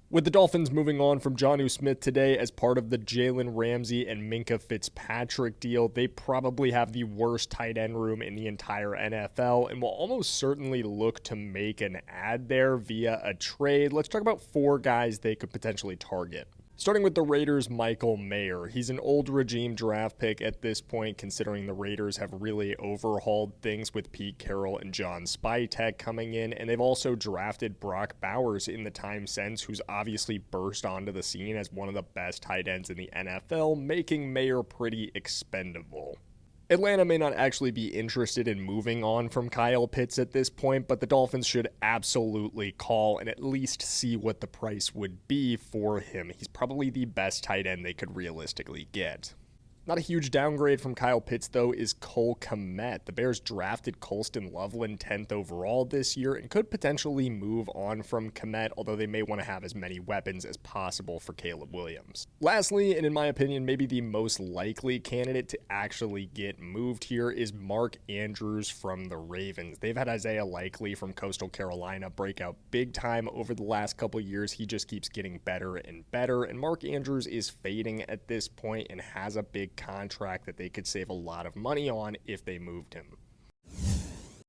With the Dolphins moving on from Jonnu Smith today as part of the Jalen Ramsey and Minkah Fitzpatrick deal, they probably have the worst tight end room in the entire NFL and will almost certainly look to make an add there via a trade. Let's talk about four guys they could potentially target. Starting with the Raiders' Michael Mayer. He's an old regime draft pick at this point, considering the Raiders have really overhauled things with Pete Carroll and John Spytek coming in, and they've also drafted Brock Bowers in the time since, who's obviously burst onto the scene as one of the best tight ends in the NFL, making Mayer pretty expendable. Atlanta may not actually be interested in moving on from Kyle Pitts at this point, but the Dolphins should absolutely call and at least see what the price would be for him. He's probably the best tight end they could realistically get. Not a huge downgrade from Kyle Pitts, though, is Cole Kmet. The Bears drafted Colston Loveland 10th overall this year and could potentially move on from Kmet, although they may want to have as many weapons as possible for Caleb Williams. Lastly, and in my opinion, maybe the most likely candidate to actually get moved here is Mark Andrews from the Ravens. They've had Isaiah Likely from Coastal Carolina break out big time over the last couple years. He just keeps getting better and better, and Mark Andrews is fading at this point and has a big contract that they could save a lot of money on if they moved him.